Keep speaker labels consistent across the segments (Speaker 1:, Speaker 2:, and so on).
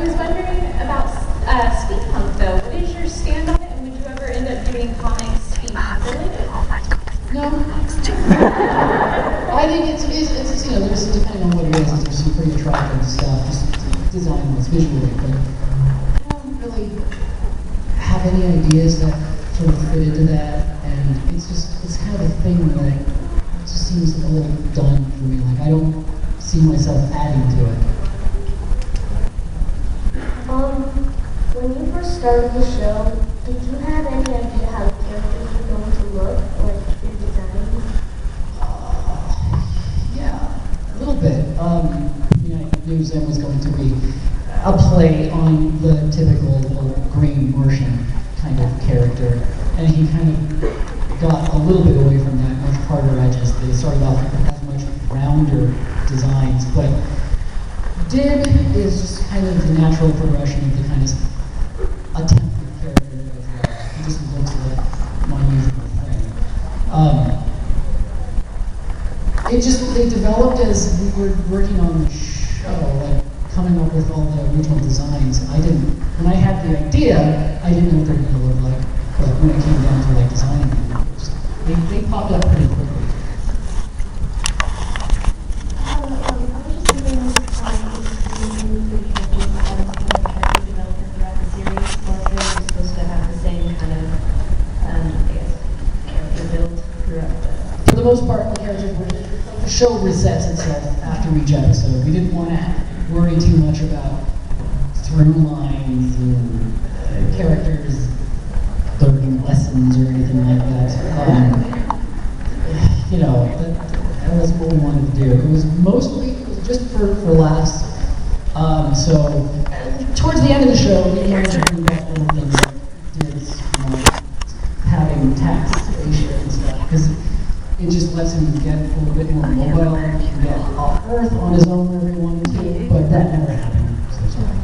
Speaker 1: was wondering about steampunk though. What is your stand on it, and would you ever end up doing comics steampunk related?
Speaker 2: No. I think it's you know, there's, depending on what it is, there's some pretty attractive stuff, just design-wise, visually, but I don't really have any ideas that sort of fit into that, and it's kind of a thing that it just seems a little done for me. Like, I don't see myself adding to it.
Speaker 3: When you first started the show, did you have any idea how the characters were going to look, like your design?
Speaker 2: Yeah, a little bit. You know, I knew Zen was going to be a play on the typical little green Martian kind of character, and he kind of got a little bit away from that, much harder edges. They started off with much rounder designs, but Dib is just kind of the natural progression of the kind of attempted character as well. He just looks like my usual thing. They developed as we were working on the show, like coming up with all the original designs. When I had the idea, I didn't know what they were going to look like, but when it came down to like designing them, they popped up pretty quickly. For the most part, the characters the show resets itself after each episode. We didn't want to worry too much about through lines or characters learning lessons or anything like that. You know, that wasn't what we wanted to do. It was just for laughs. So towards the end of the show, we wanted to bring back little things like Dib's, having taxation and stuff, because it just lets him get a little bit more mobile, get off Earth on his own whenever he wanted to, but that never happened, so sorry.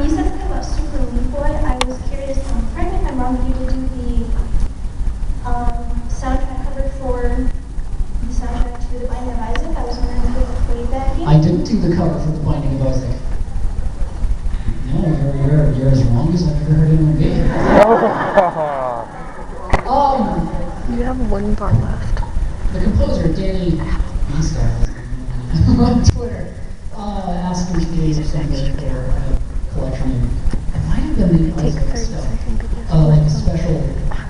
Speaker 3: You said something about Super Meat Boy. I was curious, correct me if I'm wrong, you did do the soundtrack cover for the soundtrack to The Binding of Isaac. I was wondering if you played that game.
Speaker 2: I didn't do the cover for The Binding of Isaac. No, you're as wrong as I've ever heard anyone be.
Speaker 4: You have one bar left.
Speaker 2: The composer, Danny B-Star, on Twitter, asked me to do something for a collection of, it might have been the Isaac stuff, like a special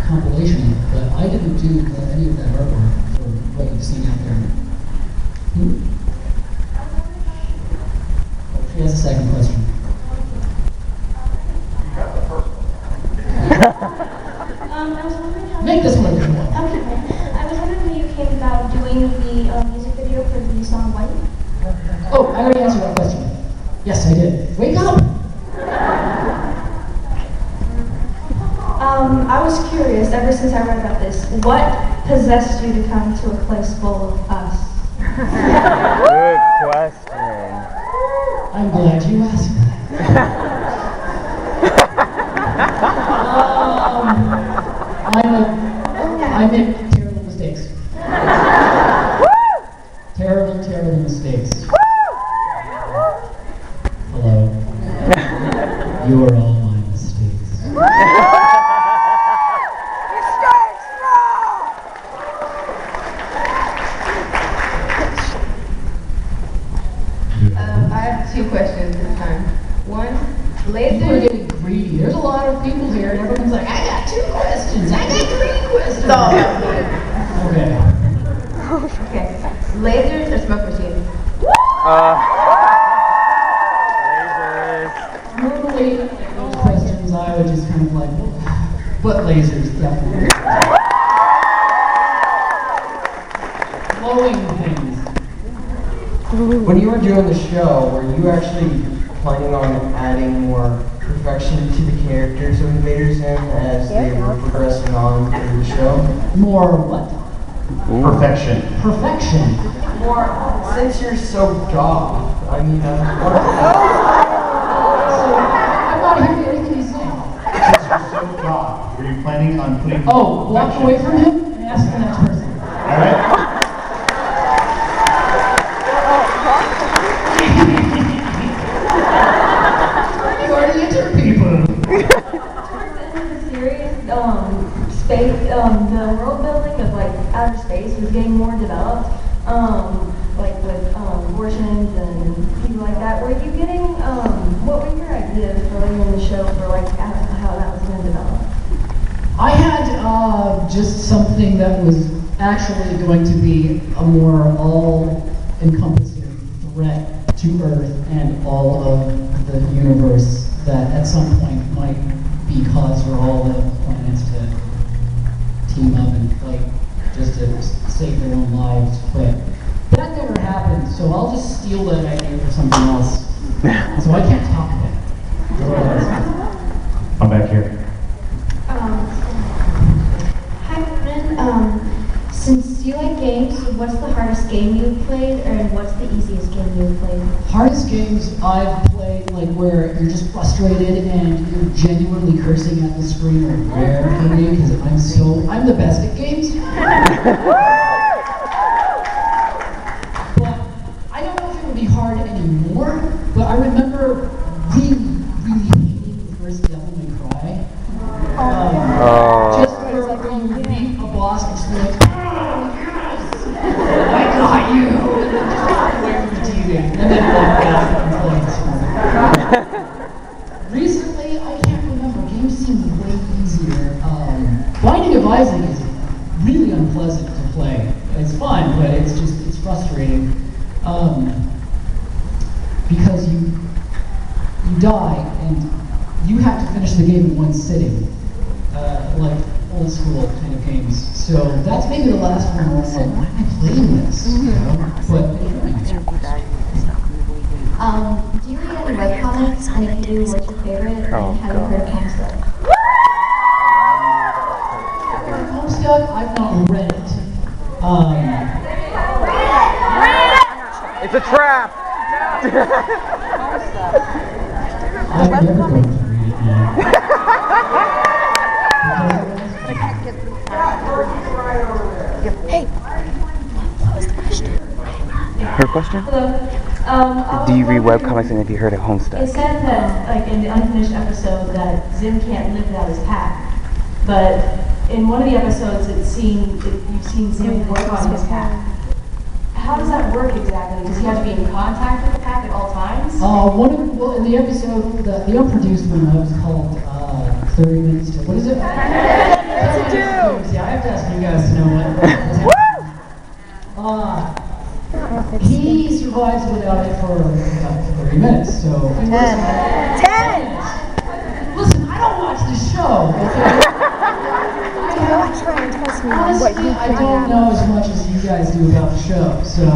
Speaker 2: compilation, but I didn't do any of that artwork for what you've seen out there. She has a second question.
Speaker 3: I was wondering how
Speaker 2: Make this one a good one.
Speaker 3: Okay. I was wondering how you came about doing the music video for the song White.
Speaker 2: Oh, I already answered that question. Yes, I did. Wake up!
Speaker 3: I was curious, ever since I read about this, what possessed you to come to a place full of us?
Speaker 5: Good question.
Speaker 2: I'm glad you asked that. I make terrible mistakes. Terrible mistakes. Hello. You are all my mistakes.
Speaker 6: I have two questions this time. One,
Speaker 2: People are getting greedy. There's a lot of people here, and everyone's like, I got 2 questions. I got 3 questions. Okay.
Speaker 6: Okay. Lasers or smoke machines?
Speaker 5: Lasers.
Speaker 2: Normally, those questions, I would just kind of like, but lasers, definitely. Glowing things.
Speaker 7: When you were doing the show, were you actually planning on adding more perfection to the characters of Invader Zim as they were progressing on through the show?
Speaker 2: More what?
Speaker 8: Perfection.
Speaker 2: Perfection.
Speaker 7: More, since you're so goth, I mean,
Speaker 2: So, I'm not hearing anything he's saying.
Speaker 8: Since you're so goth, were you planning on putting
Speaker 2: Oh, walk
Speaker 8: perfection?
Speaker 2: away from him and ask the next person.
Speaker 8: All right.
Speaker 9: scenes and things like that. Were you getting, what were your ideas for later in the show for like how that was going to develop?
Speaker 2: I had just something that was actually going to be a more all-encompassing threat to Earth and all of the universe that at some point might be cause for all the planets to team up and fight just to save their own lives. But that never happened, so I'll just steal that idea for something else. So I can't talk about it.
Speaker 8: I'm back here.
Speaker 10: Hi, Jhonen. Since you like games, what's the hardest game you've played, and what's the easiest game you've played?
Speaker 2: Hardest games I've played, like where you're just frustrated and you're genuinely cursing at the screen, are rare for me because I'm the best at games. But I don't know if it would be hard anymore. But I remember really hating the first Devil May Cry. Just where you beat a boss and just be like, oh yes, I got you. Wait for the TV, and then walk out and play. Recently, I can't remember. Games seem way easier. Binding of Isaac is really unpleasant to play. It's fun, but it's frustrating. Because you die and you have to finish the game in one sitting, like old school kind of games. So that's maybe the last one where I'm like, why am I playing this? You know? But
Speaker 10: do you read any webcomics? And if you do, what's your favorite? And have you heard of Homestuck?
Speaker 2: Homestuck, I've not read it.
Speaker 5: It's a trap!
Speaker 2: I'm never going to read it now.
Speaker 4: Hey, what was the question?
Speaker 5: Her question?
Speaker 1: Hello.
Speaker 5: Do you read webcomics and have you heard of Homestuck?
Speaker 1: It said that, like in the unfinished episode, that Zim can't live without his pack. But in one of the episodes, you've seen Zim work on his pack. How does that work exactly? Does he have to be in contact with the pack at all times?
Speaker 2: In the episode, the unproduced one, that was called 30 Minutes to, what is it? Yeah, I have to ask you guys to know what. He survives without it for about 30 minutes, so. 10! Listen, I don't watch the show, okay? Honestly, I don't know as much as you guys do about the show, so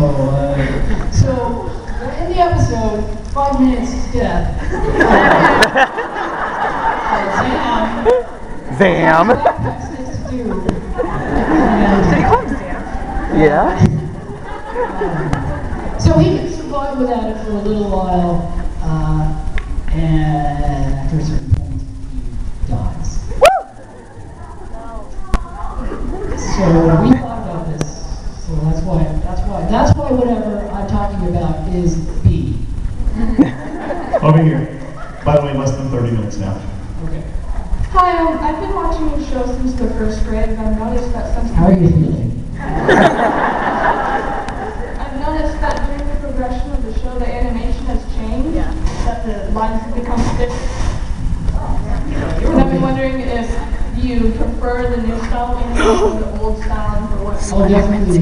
Speaker 2: in the episode, 5 minutes to death,
Speaker 5: Zam!
Speaker 4: Did he call him Sam?
Speaker 5: Yeah?
Speaker 2: So he can survive without it for a little while, and after a certain point, he dies. So we thought about this. So that's why whatever I'm talking about is B.
Speaker 8: Over here. By the way, less than 30 minutes now.
Speaker 2: Okay.
Speaker 9: Hi, I've been watching your show since the first grade, and I've noticed that sometimes.
Speaker 2: How are you feeling?
Speaker 9: I've noticed that during the progression of the show, the animation has changed. Yeah. That the lines have become thicker. And I've been wondering if you prefer the new style animation or the old style, and for what reason?
Speaker 2: Oh, definitely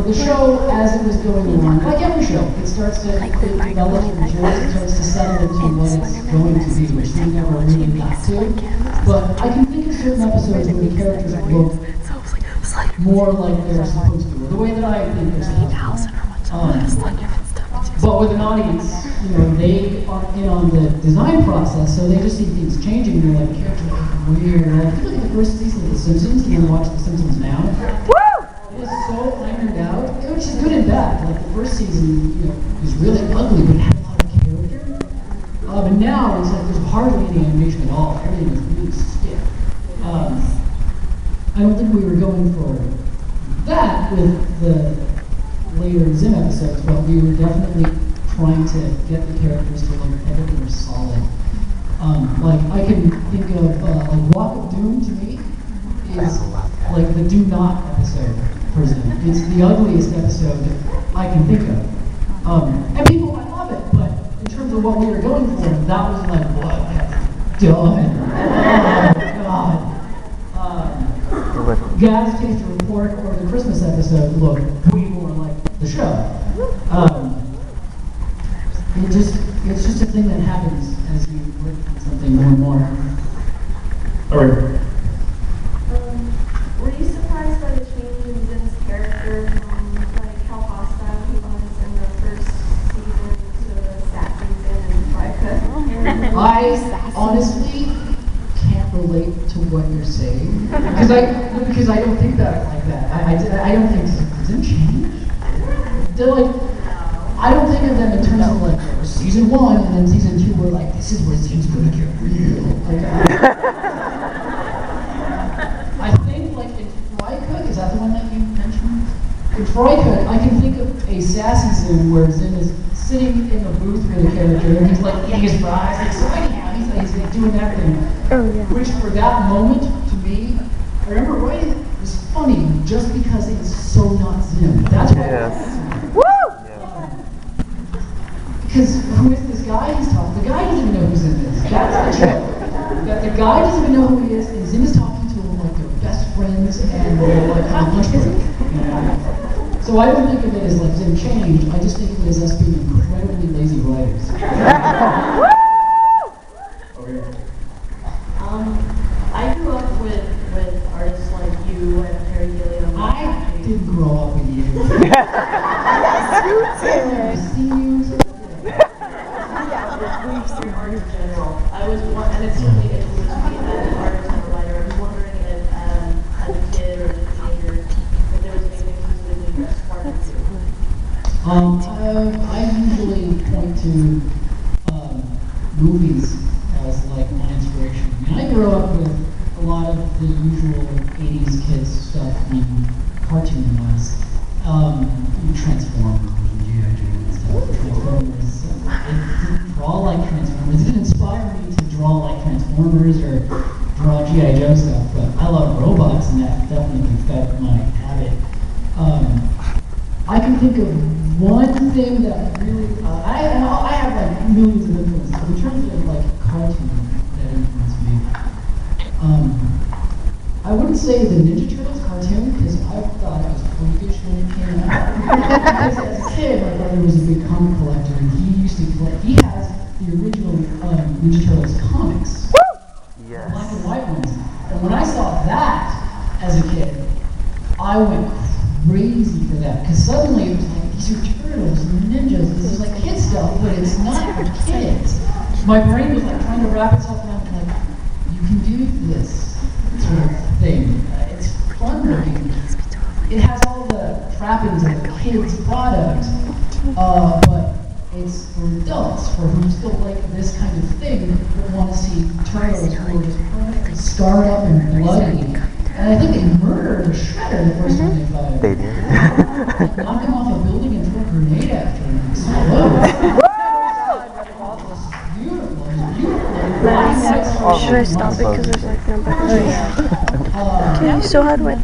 Speaker 2: the show, as it was going along, like every show, it starts to it develops and matures, it starts to settle into what it's going to be, which we never really got to. But I can think of certain episodes where the characters look more like they're supposed to, or the way that I think they're supposed to. But with an audience, they aren't in on the design process, so they just see things changing. They're like, characters are weird. Like, if you look at the first season of The Simpsons, and then watch The Simpsons now, it is so ironed out, which is good and bad. Like, the first season, was really ugly, but it had a lot of character. But now, it's like there's hardly any animation at all. Everything is really stiff. I don't think we were going for that with the later Zim episodes, but we were definitely trying to get the characters to look everything was solid. Like I can think of like Walk of Doom to me is like the Do Not episode for Zim. It's the ugliest episode I can think of. And people might love it, but in terms of what we were going for, that was like, what have you done? Oh, God. Gaz Taste Report or the Christmas episode look way more like the show. It's just a thing that happens as you work on something more and more.
Speaker 8: All right.
Speaker 3: Were you surprised by the change in Zim's character from like how hostile he was in the first season to the sassy Zim and Rika?
Speaker 2: I honestly can't relate to what you're saying because I don't think about it like that. I don't think Zim changed. They're like. I don't think of them in terms of like season 1 and then season 2 we're like, this is where Zim's gonna get real. Like, I think like in Fry Cook, is that the one that you mentioned? In Fry Cook, I can think of a sassy Zim where Zim is sitting in a booth with a character and he's like eating his fries, like so anyhow, he's like doing everything. Oh, yeah. Which for that moment, to me, I remember writing it was funny just because it's so not Zim. That's what because who is this guy he's talking? The guy doesn't even know who's in this. That's the joke. That the guy doesn't even know who he is, and Zim is talking to him like they're best friends and they're like on a lunch break. So I don't think of it as like Zim changed. I just think of it as us being incredibly lazy writers.
Speaker 1: I grew up with artists like you and Harry Gilliam.
Speaker 2: I didn't grow up with you. I've seen you.
Speaker 1: Art in general. I was one, and it certainly influenced me as an artist and a writer. I was wondering if, as a kid or as a teenager, if there was anything specifically that sparked you.
Speaker 2: I usually point to movies as like my inspiration. I mean, I grew up with a lot of the usual 80s kids stuff in cartoon-wise. Transformers and G.I. Joe and stuff. Transformers. It didn't draw like Transformers. It didn't inspire me to draw like Transformers or draw G.I. Joe stuff, but I love robots and that definitely fed my habit. I can think of one thing that really, I have like millions of influences, but in terms of like cartoon that influenced me, I wouldn't say the Ninja Turtles cartoon, because I thought it was freakish when it came out. Because as a kid, my brother was a big comic collector, and he used to collect, he has the original Ninja Turtles comics. Yes. Black and white ones. And when I saw that as a kid, I went crazy for that, because suddenly it was like, these are turtles and ninjas, this is like kid stuff, but it's not for kids. My brain was like trying to wrap itself around, like, you can do this sort of thing. It's fun looking. It has all the trappings of a kid's product, but it's for adults, for who still like this kind of thing, but want to see turtles who are just permanently scarred up and bloody. And I think they murdered the Shredder the first time they fought him.
Speaker 5: They did.
Speaker 2: Knock him off a building and throw a grenade after him.
Speaker 4: Should I stop it because there's like number 3? Okay, so how do I?